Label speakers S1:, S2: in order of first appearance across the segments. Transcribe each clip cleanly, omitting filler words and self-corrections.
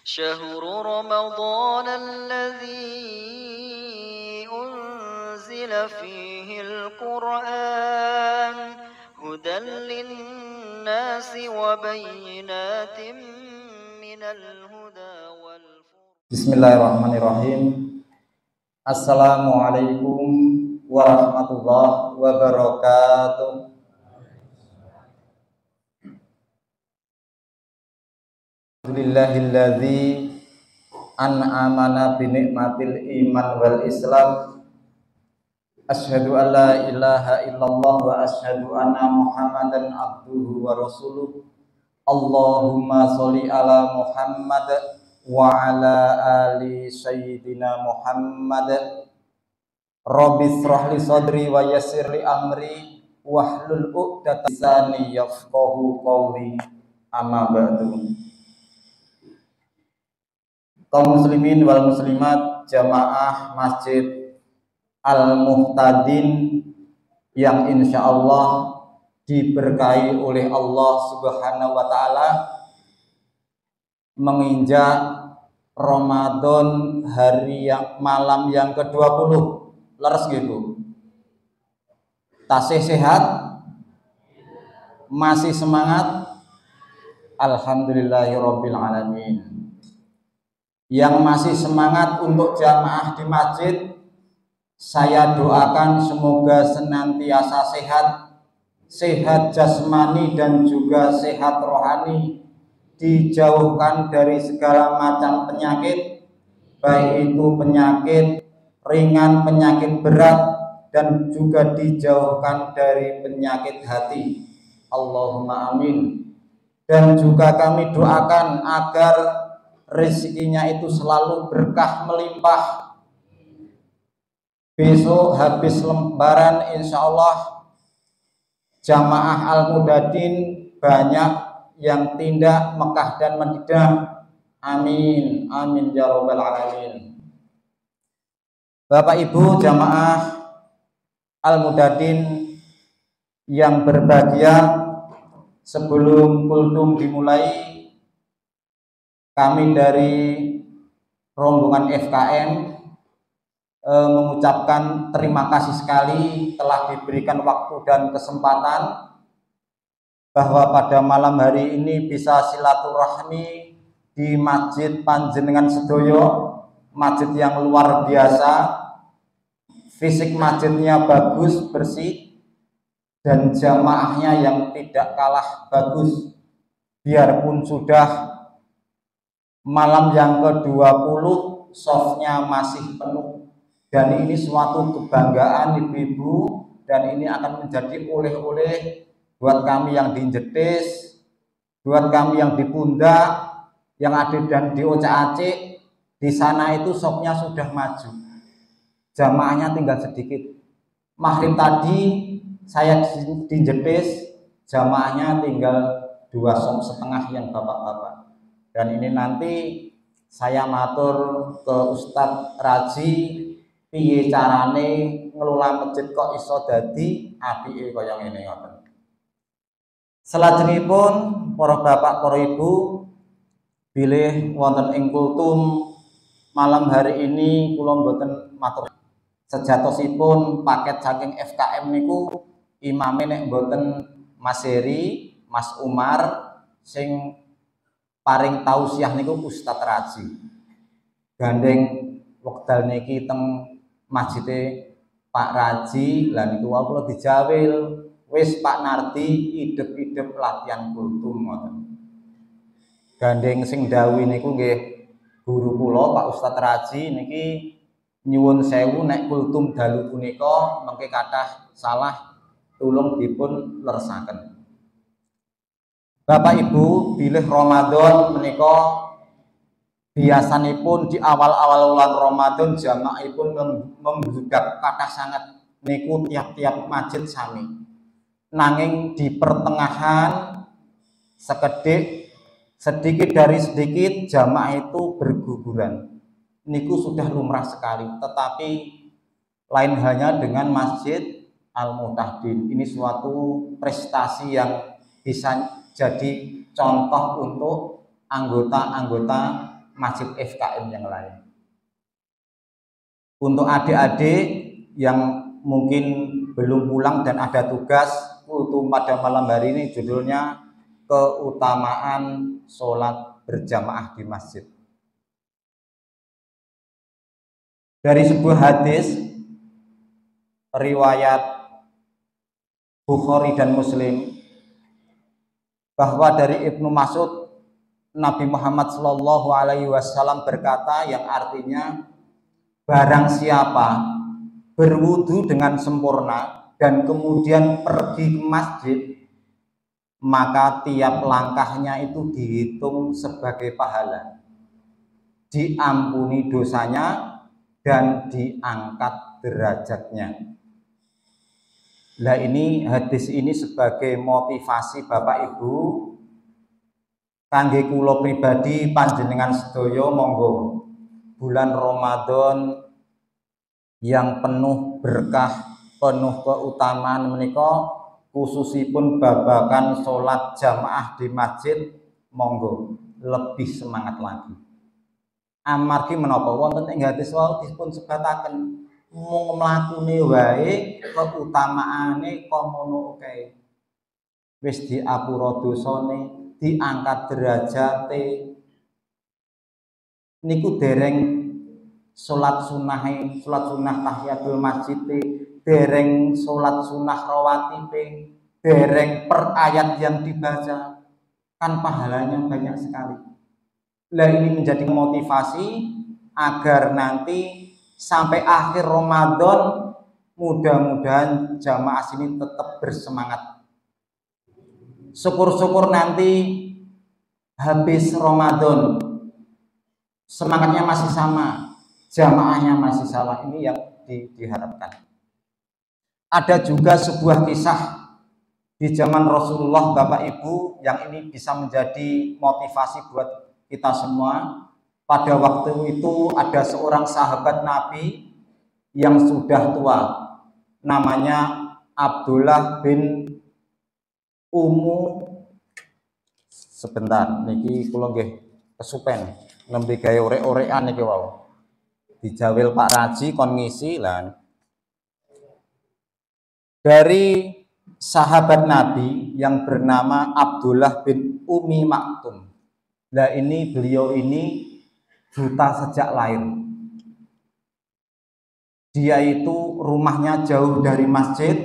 S1: شهر رمضان الذي أنزل فيه القرآن هدى للناس وبينات من الهدى والفرقان.
S2: Bismillahirrahmanirrahim. Assalamualaikum warahmatullahi wabarakatuh. Alhamdulillahilladzi an'amana bi ni'matil iman wal islam. Asyhadu an la ilaha illallah wa asyhadu anna Muhammadan abduhu wa rasuluh. Allahumma sholli ala Muhammad wa ala ali sayyidina Muhammad. Rabbi shrah li sadri wa yassir li amri wahlul 'uqdatam min lisani yafqahu qawli. Amma ba'du. Kaum muslimin wal muslimat jamaah Masjid Al-Muhtadin yang insyaallah diberkahi oleh Allah Subhanahu wa taala, menginjak Ramadan malam yang ke-20. Leres gitu. Tasih sehat? Masih semangat? Alhamdulillahirabbil alamin. Yang masih semangat untuk jamaah di masjid, saya doakan semoga senantiasa sehat jasmani dan juga sehat rohani, dijauhkan dari segala macam penyakit, baik itu penyakit ringan, penyakit berat, dan juga dijauhkan dari penyakit hati. Allahumma amin. Dan juga kami doakan agar rezekinya itu selalu berkah melimpah. Besok habis lebaran insyaallah jamaah Al-Mudadin banyak yang tindak Mekah dan Madinah. Amin, amin ya rabbal alamin. Bapak Ibu jamaah Al-Mudadin yang berbahagia, sebelum kultum dimulai, kami dari rombongan FKM mengucapkan terima kasih sekali telah diberikan waktu dan kesempatan bahwa pada malam hari ini bisa silaturahmi di Masjid Panjenengan Sedoyo, masjid yang luar biasa. Fisik masjidnya bagus, bersih, dan jamaahnya yang tidak kalah bagus. Biarpun sudah malam yang ke-20, softnya masih penuh, dan ini suatu kebanggaan ibu-ibu, dan ini akan menjadi oleh-oleh buat kami yang di Jetis, buat kami yang di Pundak, yang ada dan di Oca-Acik. Di sana itu softnya sudah maju, jamaahnya tinggal sedikit. Maghrib tadi saya di Jetis, jamaahnya tinggal 2 soft setengah yang bapak-bapak. Dan ini nanti saya matur ke Ustadz Raji, piye carane ngelola masjid kok iso dadi apike kaya ngene ngoten. Salajengipun para bapak, para ibu, bilih wonten ing kultum malam hari ini kula mboten matur. Sejatosipun paket saking FKM niku imame nek mboten Mas Heri, Mas Umar, sing paring tausiah niku Ustadz Raji. Gandeng wekdal niki teng masjide Pak Raji, lah niku wae kula dijawil, wis Pak Nardi idep-idep latihan kultum ngoten. Gandeng sing dawuh niku nggih guru kula Pak Ustadz Raji niki nyuwun sewu nek kultum dalu punika mengke kathah salah tulung dipun leresaken. Bapak Ibu, bilih Ramadan menika biasanipun di awal-awal bulan Ramadan jamaahipun membludak kathah sangat niku tiap-tiap masjid sami. Nanging di pertengahan sedikit dari sedikit jamaah itu berguguran. Niku sudah lumrah sekali, tetapi lain halnya dengan Masjid Al-Muhtadin. Ini suatu prestasi yang bisa jadi contoh untuk anggota-anggota masjid FKM yang lain. Untuk adik-adik yang mungkin belum pulang dan ada tugas untuk pada malam hari ini, judulnya keutamaan sholat berjamaah di masjid. Dari sebuah hadis riwayat Bukhari dan Muslim, bahwa dari Ibnu Mas'ud, Nabi Muhammad SAW berkata, yang artinya barang siapa berwudu dengan sempurna dan kemudian pergi ke masjid, maka tiap langkahnya itu dihitung sebagai pahala, diampuni dosanya dan diangkat derajatnya. Lah ini hadis ini sebagai motivasi Bapak Ibu kangge kula pribadi panjenengan sedaya, monggo bulan Ramadan yang penuh berkah, penuh keutamaan menika, khususipun babakan sholat jamaah di masjid, monggo lebih semangat lagi. Amargi menapa wonten ing hadis wau dipun sebataken mung mlakune wae keutamaane kok ngono kae. Wis diapura dosane, diangkat derajate, niku dereng sholat sunnah tahiyatul masjid, dereng sholat sunnah rawatib, dereng per ayat yang dibaca, kan pahalanya banyak sekali. Lah ini menjadi motivasi agar nanti sampai akhir Ramadan mudah-mudahan jamaah sini tetap bersemangat. Syukur-syukur nanti habis Ramadan semangatnya masih sama, jamaahnya masih sama. Ini yang diharapkan. Ada juga sebuah kisah di zaman Rasulullah Bapak Ibu yang ini bisa menjadi motivasi buat kita semua. Pada waktu itu ada seorang sahabat Nabi yang sudah tua, namanya Abdullah bin sebentar niki kula nggih kesupen nembe gawe orek-orekan niki wau. Dijawil Pak Raji kon ngisi lan. Dari sahabat Nabi yang bernama Abdullah bin Umi Maktum. Nah ini beliau ini buta sejak lahir. Dia itu rumahnya jauh dari masjid,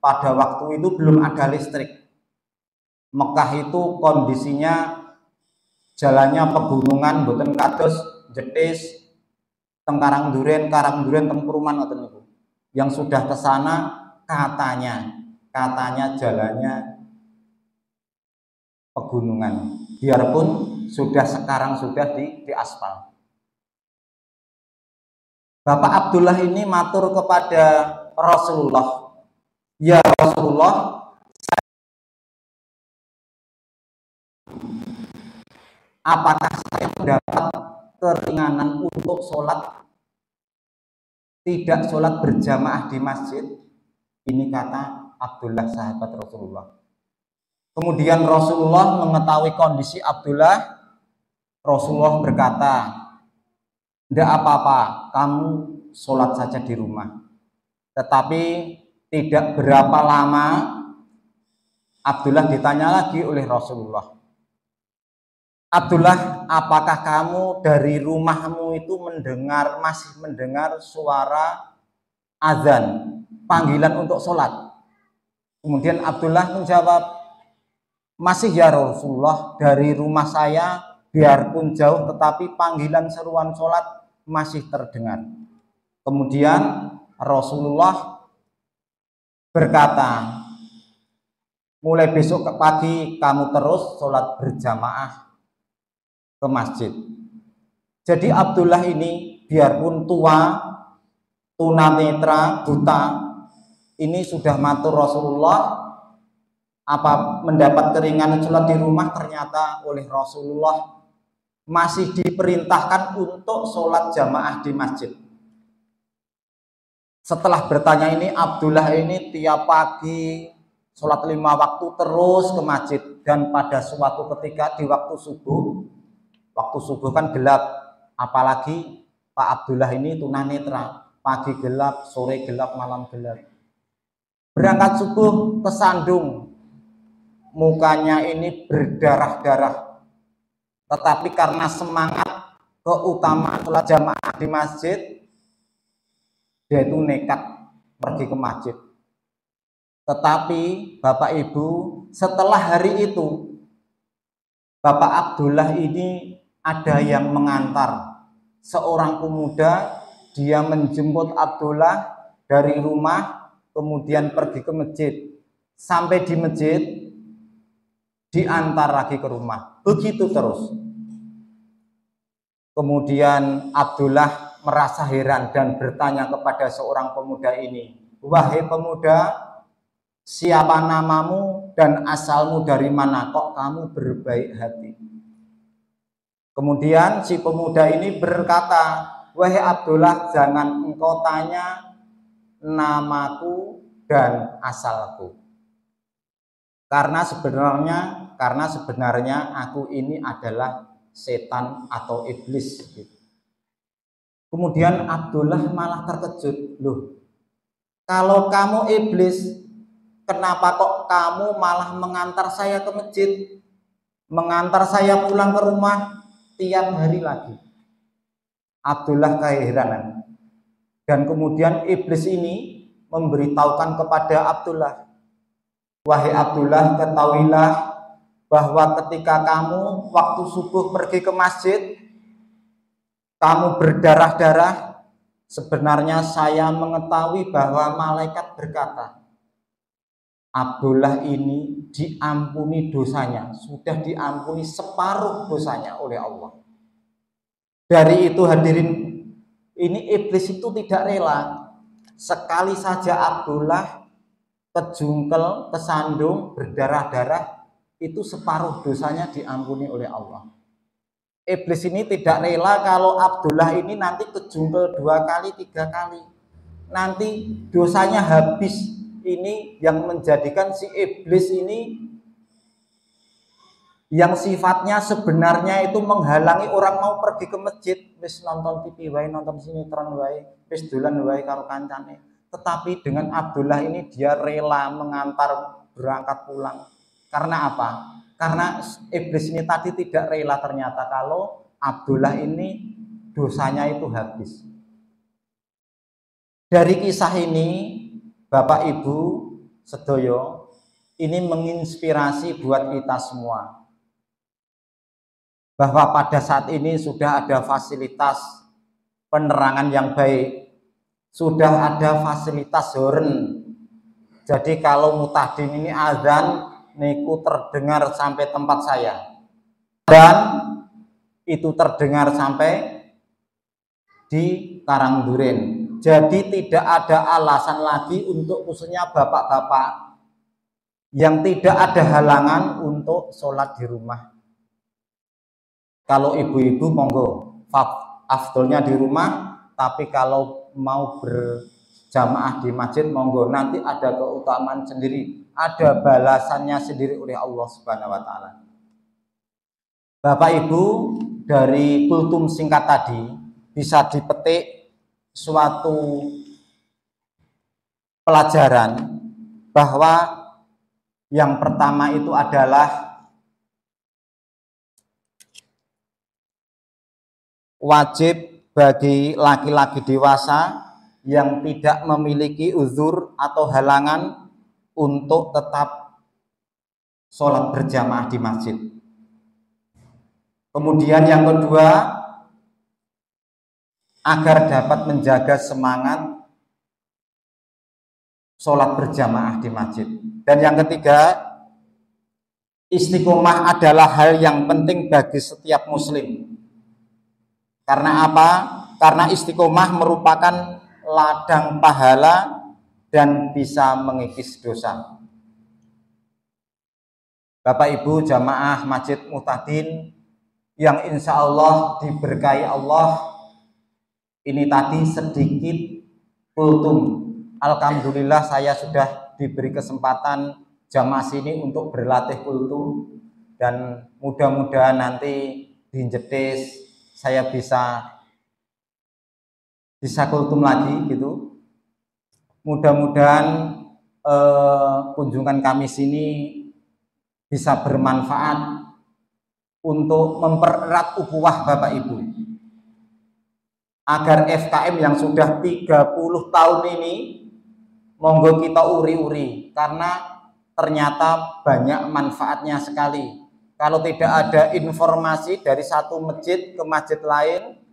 S2: pada waktu itu belum ada listrik. Mekah itu kondisinya jalannya pegunungan, boten kados jetis teng Karangduren teng Purman ngoten niku. Yang sudah ke sana katanya jalannya pegunungan. Biarpun sekarang sudah di aspal. Bapak Abdullah ini matur kepada Rasulullah, "Ya Rasulullah, apakah saya mendapat keringanan untuk tidak sholat berjamaah di masjid?" Ini kata Abdullah sahabat Rasulullah. Kemudian Rasulullah mengetahui kondisi Abdullah. Rasulullah berkata, "Tidak apa-apa, kamu sholat saja di rumah." Tetapi tidak berapa lama Abdullah ditanya lagi oleh Rasulullah, "Abdullah, apakah kamu dari rumahmu itu masih mendengar suara azan, panggilan untuk sholat?" Kemudian Abdullah menjawab, "Masih ya Rasulullah, dari rumah saya biarpun jauh tetapi panggilan seruan sholat masih terdengar." Kemudian Rasulullah berkata, "Mulai besok ke pagi kamu terus sholat berjamaah ke masjid." Jadi Abdullah ini biarpun tua, tunanetra, buta, ini sudah matur Rasulullah, mendapat keringanan sholat di rumah, ternyata oleh Rasulullah masih diperintahkan untuk sholat jamaah di masjid. Setelah bertanya ini, Abdullah ini tiap pagi sholat 5 waktu terus ke masjid. Dan pada suatu ketika di waktu subuh, Waktu subuh kan gelap, apalagi Pak Abdullah ini tunanetra, pagi gelap, sore gelap, malam gelap. Berangkat subuh kesandung, mukanya ini berdarah-darah, tetapi karena semangat keutamaan sholat jamaah di masjid, dia itu nekat pergi ke masjid. Tetapi Bapak Ibu, setelah hari itu Bapak Abdullah ini ada yang mengantar seorang pemuda, dia menjemput Abdullah dari rumah, kemudian pergi ke masjid. Sampai di masjid, diantar lagi ke rumah. Begitu terus. Kemudian Abdullah merasa heran dan bertanya kepada seorang pemuda ini, "Wahai pemuda, siapa namamu dan asalmu dari mana kok kamu berbaik hati?" Kemudian si pemuda ini berkata, "Wahai Abdullah, jangan engkau tanya namaku dan asalku. Karena sebenarnya aku ini adalah setan atau iblis." Kemudian Abdullah malah terkejut, "Loh, kalau kamu iblis, kenapa kok kamu malah mengantar saya ke masjid, mengantar saya pulang ke rumah tiap hari lagi?" Abdullah keheranan. Dan kemudian iblis ini memberitahukan kepada Abdullah, "Wahai Abdullah, ketahuilah bahwa ketika kamu waktu subuh pergi ke masjid, kamu berdarah-darah, sebenarnya saya mengetahui bahwa malaikat berkata, Abdullah ini diampuni dosanya, sudah diampuni separuh dosanya oleh Allah." Dari itu hadirin, ini iblis itu tidak rela. Sekali saja Abdullah kejungkel, kesandung, berdarah-darah, itu separuh dosanya diampuni oleh Allah. Iblis ini tidak rela kalau Abdullah ini nanti kejungkel 2 kali, 3 kali, nanti dosanya habis. Ini yang menjadikan si iblis ini yang sifatnya sebenarnya itu menghalangi orang mau pergi ke masjid, wis nonton TV wae, nonton sinetron wae, wis dolan wae karo kancane. Tetapi dengan Abdullah ini dia rela mengantar berangkat pulang. Karena apa? Karena iblis ini tadi tidak rela ternyata kalau Abdullah ini dosanya itu habis. Dari kisah ini, Bapak Ibu sedoyo, ini menginspirasi buat kita semua. Bahwa pada saat ini sudah ada fasilitas penerangan yang baik, sudah ada fasilitas horn. Jadi kalau Mutahdin ini azan niku terdengar sampai tempat saya, dan itu terdengar sampai di Karangduren. Jadi tidak ada alasan lagi untuk khususnya bapak-bapak yang tidak ada halangan untuk sholat di rumah. Kalau ibu-ibu monggo, afdolnya di rumah, tapi kalau mau berjamaah di masjid monggo, nanti ada keutamaan sendiri, ada balasannya sendiri oleh Allah Subhanahu wa taala. Bapak Ibu, dari kultum singkat tadi bisa dipetik suatu pelajaran bahwa yang pertama itu adalah wajib bagi laki-laki dewasa yang tidak memiliki uzur atau halangan untuk tetap sholat berjamaah di masjid. Kemudian yang kedua, agar dapat menjaga semangat sholat berjamaah di masjid. Dan yang ketiga, istiqomah adalah hal yang penting bagi setiap muslim. Karena apa? Karena istiqomah merupakan ladang pahala dan bisa mengikis dosa. Bapak Ibu jamaah Masjid Mutahdin yang insya Allah diberkahi Allah, ini tadi sedikit kultum. Alhamdulillah saya sudah diberi kesempatan jamaah sini untuk berlatih kultum, dan mudah-mudahan nanti Jetis saya bisa kultum lagi gitu. Mudah-mudahan kunjungan kami sini bisa bermanfaat untuk mempererat ukhuwah Bapak Ibu, agar FKM yang sudah 30 tahun ini monggo kita uri-uri, karena ternyata banyak manfaatnya sekali. Kalau tidak ada informasi dari satu masjid ke masjid lain,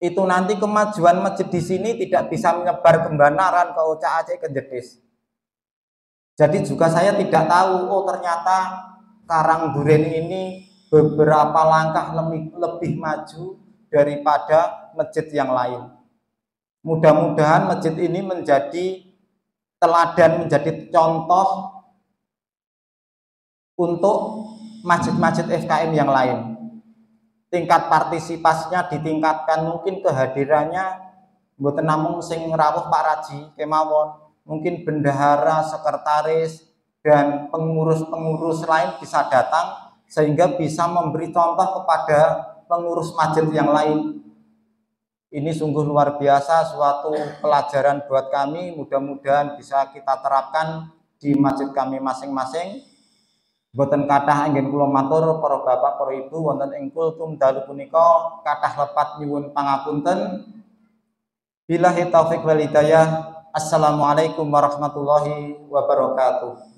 S2: itu nanti kemajuan masjid di sini tidak bisa menyebar kembanaran ke Oca Aceh ke Jetis. Jadi juga saya tidak tahu, oh ternyata Karangduren ini beberapa langkah lebih maju daripada masjid yang lain. Mudah-mudahan masjid ini menjadi teladan, menjadi contoh untuk masjid-masjid FKM yang lain. Tingkat partisipasinya ditingkatkan, mungkin kehadirannya mboten namung sing rawuh Pak Raji kemawon, mungkin bendahara, sekretaris, dan pengurus-pengurus lain bisa datang sehingga bisa memberi contoh kepada pengurus masjid yang lain. Ini sungguh luar biasa, suatu pelajaran buat kami. Mudah-mudahan bisa kita terapkan di masjid kami masing-masing. Boten kathah anggen kula matur para bapak para ibu wonten ing kultum dalu punika kathah lepat nyuwun pangapunten. Billahi taufik wal hidayah. Assalamualaikum warahmatullahi wabarakatuh.